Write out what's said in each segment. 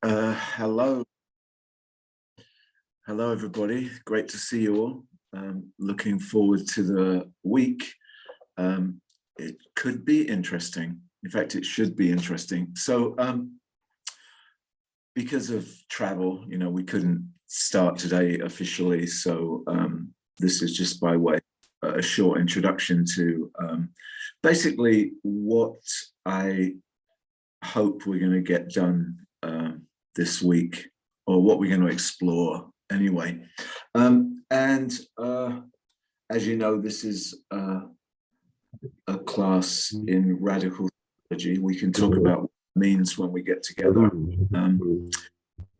Hello, everybody. Great to see you all. Looking forward to the week. It could be interesting. In fact, it should be interesting. So, because of travel, we couldn't start today officially. So, this is just by way a short introduction to basically what I hope we're going to get done this week, or what we're going to explore anyway. And as you know, this is a class in radical theology. We can talk about what it means when we get together.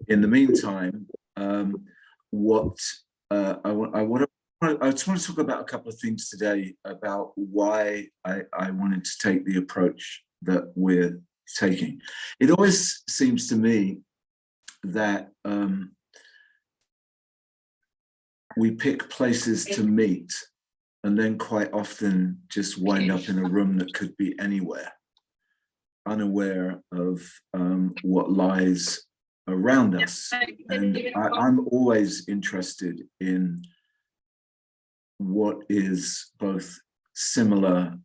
In the meantime, what I just want to talk about a couple of things today about why I wanted to take the approach that we're taking. It always seems to me that we pick places to meet and then quite often just wind up in a room that could be anywhere, unaware of what lies around us. And I'm always interested in what is both similar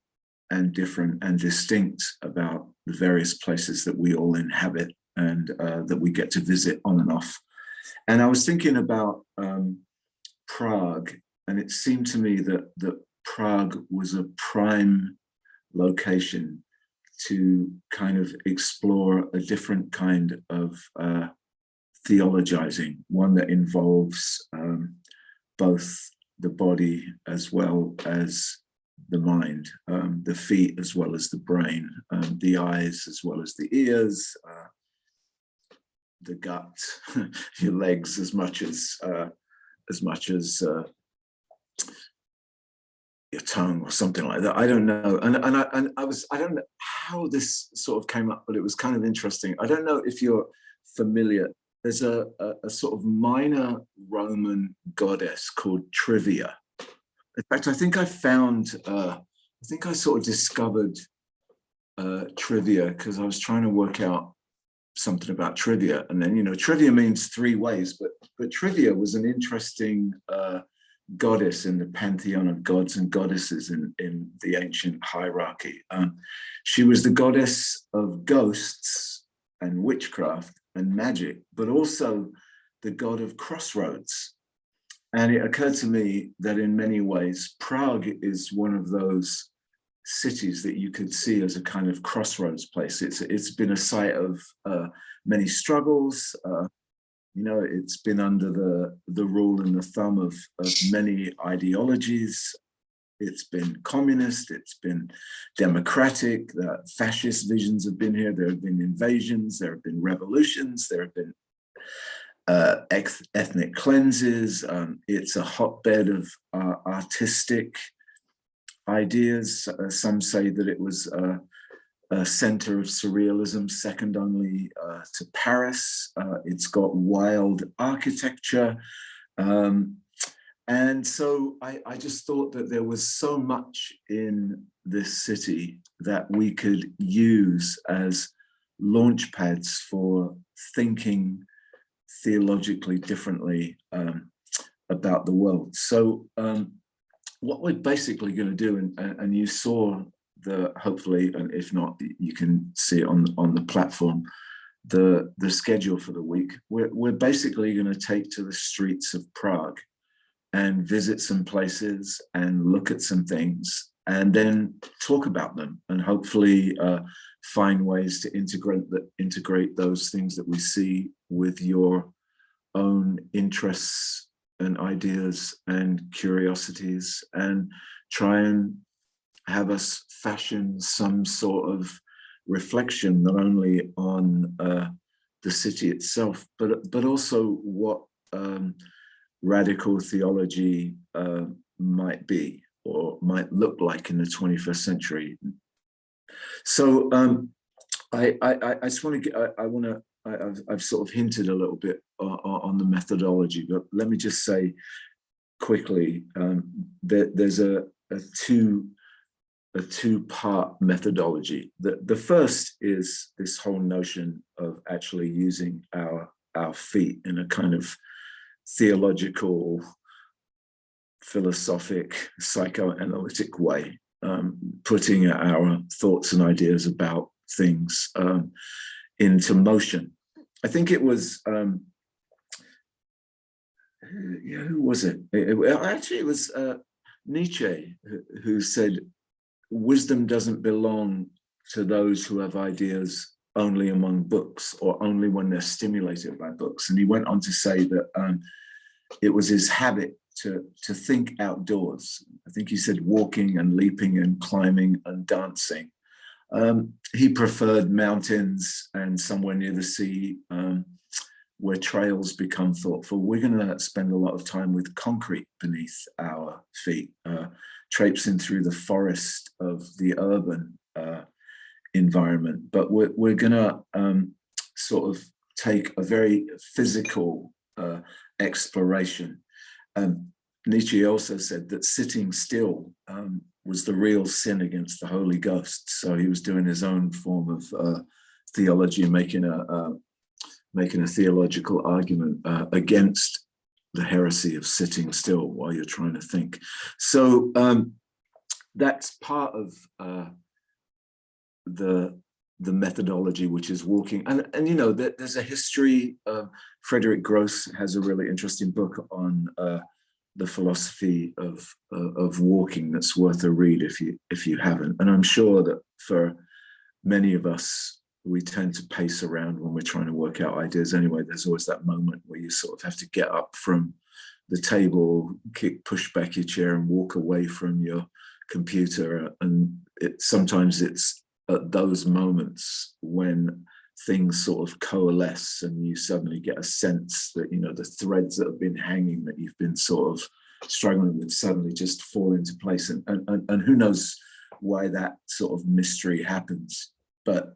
and different and distinct about the various places that we all inhabit and that we get to visit on and off. And I was thinking about Prague, and it seemed to me that Prague was a prime location to kind of explore a different kind of theologizing, one that involves both the body as well as the mind, the feet as well as the brain, the eyes as well as the ears, the gut, your legs as much as your tongue or something like that. I don't know, and I don't know how this sort of came up, but it was kind of interesting. I don't know if you're familiar. There's a sort of minor Roman goddess called Trivia. In fact, I think I sort of discovered trivia because I was trying to work out something about trivia. And then, trivia means three ways, but Trivia was an interesting goddess in the pantheon of gods and goddesses in the ancient hierarchy. She was the goddess of ghosts and witchcraft and magic, but also the god of crossroads. And it occurred to me that in many ways, Prague is one of those cities that you could see as a kind of crossroads place. It's been a site of many struggles. It's been under the rule and the thumb of many ideologies. It's been communist, it's been democratic, fascist visions have been here, there have been invasions, there have been revolutions, there have been ethnic cleanses. It's a hotbed of artistic ideas. Some say that it was a center of surrealism, second only to Paris. It's got wild architecture. And so I just thought that there was so much in this city that we could use as launch pads for thinking theologically differently about the world. So what we're basically going to do, and you saw hopefully, and if not, you can see it on the platform, the schedule for the week. We're basically going to take to the streets of Prague and visit some places and look at some things and then talk about them and hopefully find ways to integrate those things that we see with your own interests and ideas and curiosities, and try and have us fashion some sort of reflection, not only on the city itself, but also what radical theology might be or might look like in the 21st century. So I just want to I've sort of hinted a little bit on the methodology, but let me just say quickly that there's a two a two-part methodology. The first is this whole notion of actually using our feet in a kind of theological, philosophic, psychoanalytic way, putting our thoughts and ideas about things into motion. I think it was, who was it? Actually, it was Nietzsche who said, wisdom doesn't belong to those who have ideas only among books or only when they're stimulated by books. And he went on to say that it was his habit to think outdoors. I think he said walking and leaping and climbing and dancing. He preferred mountains and somewhere near the sea where trails become thoughtful. We're going to spend a lot of time with concrete beneath our feet, traipsing through the forest of the urban environment. But we're going to sort of take a very physical exploration. Nietzsche also said that sitting still was the real sin against the Holy Ghost. So he was doing his own form of theology and making a theological argument against the heresy of sitting still while you're trying to think. So that's part of the methodology, which is walking. And you know, there's a history. Frederick Gross has a really interesting book on the philosophy of walking that's worth a read if you haven't. And I'm sure that for many of us, we tend to pace around when we're trying to work out ideas anyway. There's always that moment where you sort of have to get up from the table, push back your chair and walk away from your computer. And sometimes it's at those moments when things sort of coalesce and you suddenly get a sense that, you know, the threads that have been hanging that you've been sort of struggling with suddenly just fall into place. And who knows why that sort of mystery happens. But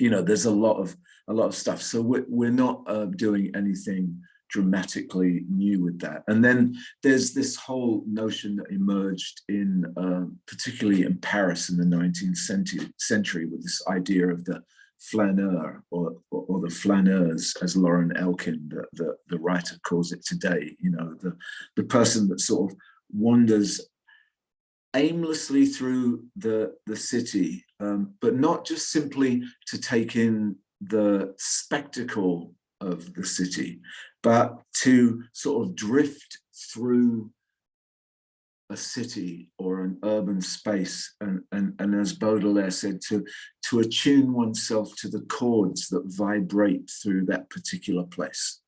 you know, there's a lot of stuff. So we're not doing anything dramatically new with that. And then there's this whole notion that emerged in, particularly in Paris in the 19th century, with this idea of the flaneur or the flaneurs, as Lauren Elkin, the writer, calls it today. You know, the person that sort of wanders aimlessly through the city, but not just simply to take in the spectacle of the city, but to sort of drift through a city or an urban space, and as Baudelaire said, to attune oneself to the chords that vibrate through that particular place.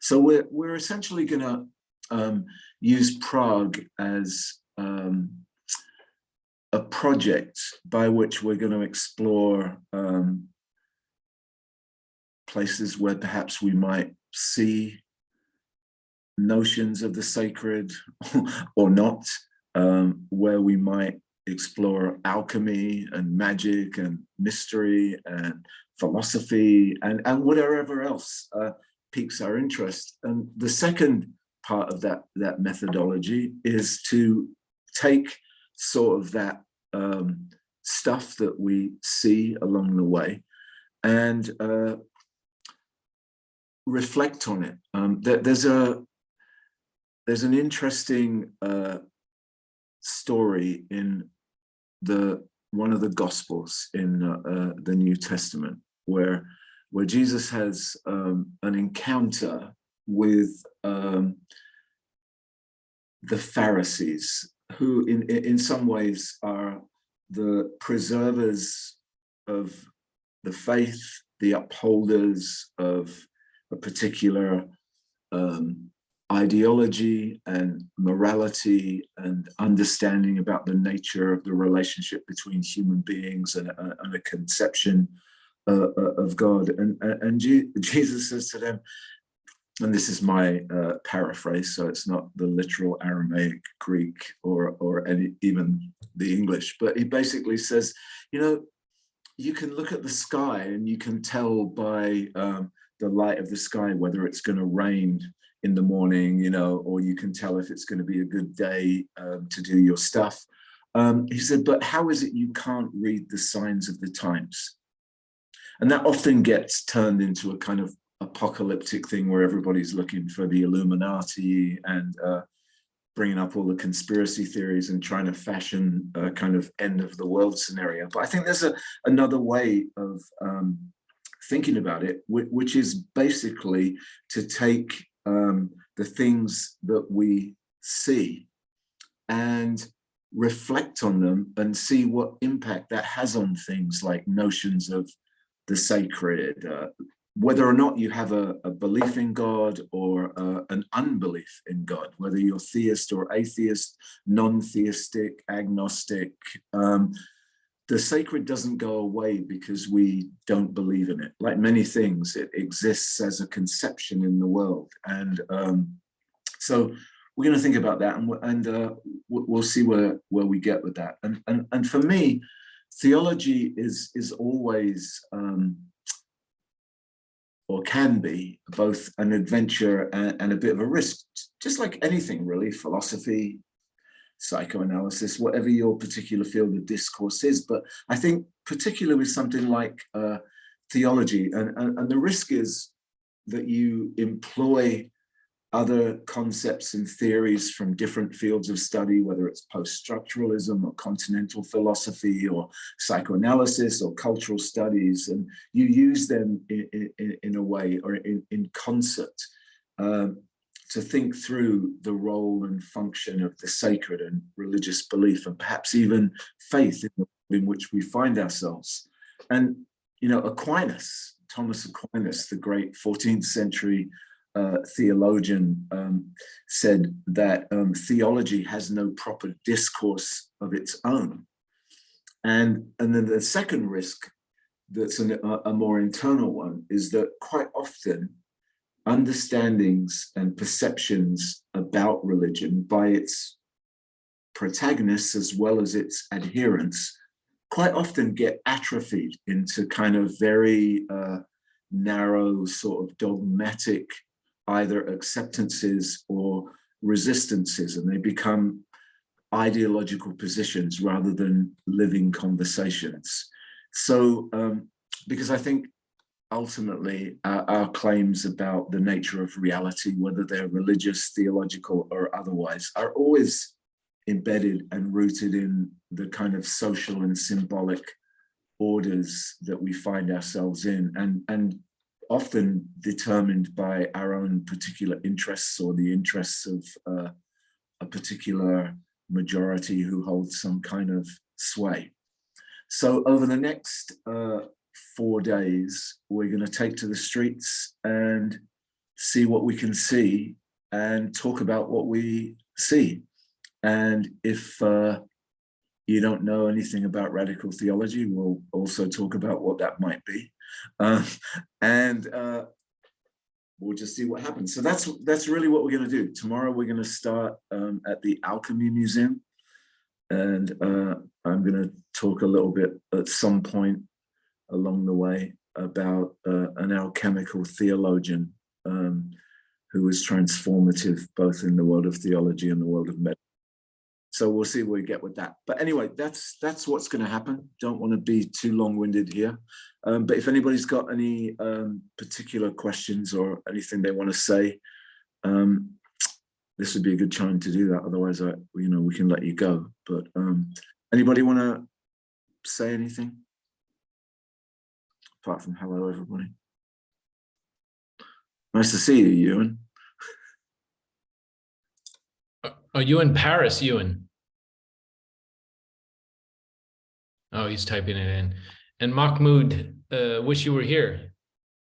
So we're essentially going to use Prague as a project by which we're going to explore places where perhaps we might see notions of the sacred or not, where we might explore alchemy and magic and mystery and philosophy and whatever else piques our interest. And the second part of that methodology is to take sort of that stuff that we see along the way and reflect on it. There's an interesting story in one of the Gospels in the New Testament where Jesus has an encounter with the Pharisees, who in some ways are the preservers of the faith, the upholders of a particular ideology and morality and understanding about the nature of the relationship between human beings and a conception of God. And Jesus says to them, and this is my paraphrase, so it's not the literal Aramaic, Greek, or even the English, but he basically says, you know, you can look at the sky and you can tell by the light of the sky whether it's going to rain in the morning, you know, or you can tell if it's going to be a good day to do your stuff. He said, but how is it you can't read the signs of the times? And that often gets turned into a kind of apocalyptic thing where everybody's looking for the Illuminati and bringing up all the conspiracy theories and trying to fashion a kind of end of the world scenario. But I think there's another way of thinking about it, which is basically to take the things that we see and reflect on them and see what impact that has on things like notions of the sacred, whether or not you have a belief in God or an unbelief in God, whether you're theist or atheist, non-theistic, agnostic. The sacred doesn't go away because we don't believe in it. Like many things, it exists as a conception in the world. And so we're going to think about that, and we'll see where we get with that. And for me, theology is always, or can be, both an adventure and a bit of a risk, just like anything really, philosophy, psychoanalysis, whatever your particular field of discourse is. But I think particularly with something like theology, and the risk is that you employ other concepts and theories from different fields of study, whether it's post-structuralism or continental philosophy or psychoanalysis or cultural studies, and you use them in a way or in concert to think through the role and function of the sacred and religious belief, and perhaps even faith in which we find ourselves. And, you know, Aquinas, Thomas Aquinas, the great 14th century theologian, said that theology has no proper discourse of its own. And then the second risk, that's a more internal one, is that quite often understandings and perceptions about religion by its protagonists as well as its adherents quite often get atrophied into kind of very narrow sort of dogmatic either acceptances or resistances, and they become ideological positions rather than living conversations. So because I think ultimately our claims about the nature of reality, whether they're religious, theological, or otherwise, are always embedded and rooted in the kind of social and symbolic orders that we find ourselves in, and often determined by our own particular interests or the interests of a particular majority who holds some kind of sway. So over the next 4 days, we're going to take to the streets and see what we can see and talk about what we see. And if you don't know anything about radical theology, we'll also talk about what that might be. And we'll just see what happens. So that's really what we're going to do. Tomorrow we're going to start at the Alchemy Museum, and I'm going to talk a little bit at some point along the way about an alchemical theologian who was transformative both in the world of theology and the world of medicine. So we'll see where we get with that. But anyway, that's what's going to happen. Don't want to be too long-winded here. But if anybody's got any particular questions or anything they want to say, this would be a good time to do that. Otherwise, we can let you go. But anybody want to say anything? Apart from hello, everybody. Nice to see you, Ewan. Are you in Paris, Ewan? Oh, he's typing it in. And Mahmoud, wish you were here.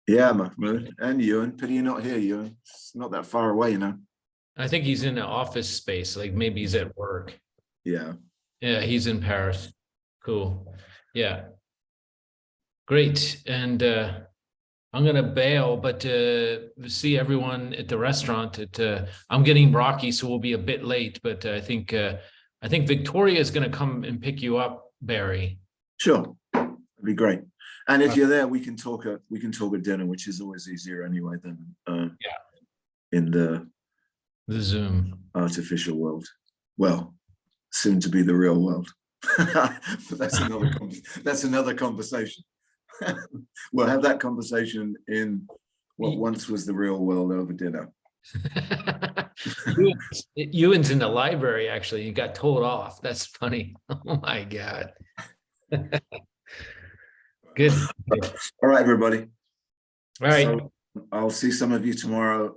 Yeah, Mahmoud and Ewan. Pity you're not here, Ewan. It's not that far away, you know. I think he's in an office space, like maybe he's at work. Yeah. Yeah, he's in Paris. Cool. Yeah. Great. And I'm gonna bail, but see everyone at the restaurant. I'm getting Rocky, so we'll be a bit late. But I think Victoria is gonna come and pick you up, Barry. Sure, that'd be great. And if you're there, we can talk at dinner, which is always easier anyway than in the Zoom artificial world. Well, soon to be the real world. But that's another conversation. We'll have that conversation in what once was the real world over dinner. Ewan's in the library, actually. You got told off. That's funny. Oh my God. Good. All right, everybody. All right. So I'll see some of you tomorrow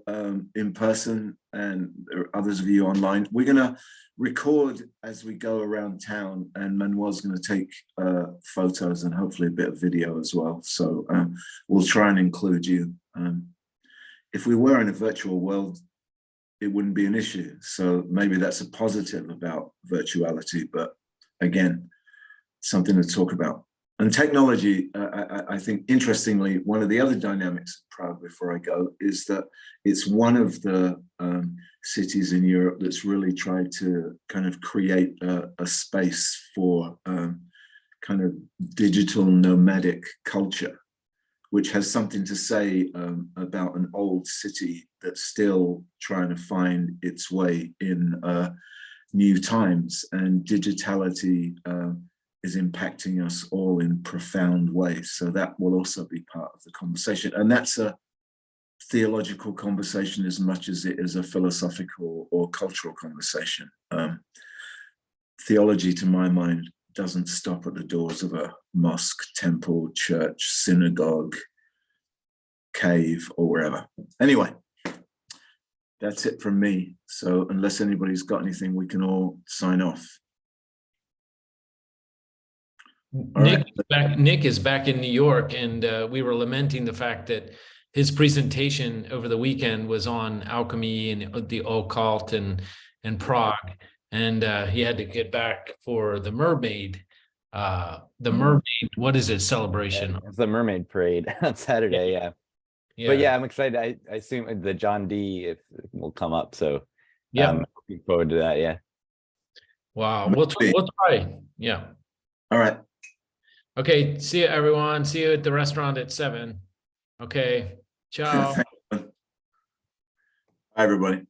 in person, and there are others of you online. We're going to record as we go around town, and Manuel's going to take photos and hopefully a bit of video as well. So we'll try and include you. If we were in a virtual world, it wouldn't be an issue. So maybe that's a positive about virtuality, but again, something to talk about. And technology, I think, interestingly, one of the other dynamics of Prague, before I go, is that it's one of the cities in Europe that's really tried to kind of create a space for kind of digital nomadic culture, which has something to say about an old city that's still trying to find its way in new times. And digitality is impacting us all in profound ways. So that will also be part of the conversation. And that's a theological conversation as much as it is a philosophical or cultural conversation. Theology, to my mind, doesn't stop at the doors of a mosque, temple, church, synagogue, cave, or wherever. Anyway, that's it from me. So unless anybody's got anything, we can all sign off. Nick is back in New York, and we were lamenting the fact that his presentation over the weekend was on alchemy and the occult and Prague, and he had to get back for the mermaid. What is it? Celebration? It's the mermaid parade on Saturday. Yeah. But yeah, I'm excited. I assume the John D will come up. So yeah, looking forward to that. Yeah. Wow. We'll try. Yeah. All right. Okay. See you, everyone. See you at the restaurant at 7. Okay. Ciao. Bye, everybody.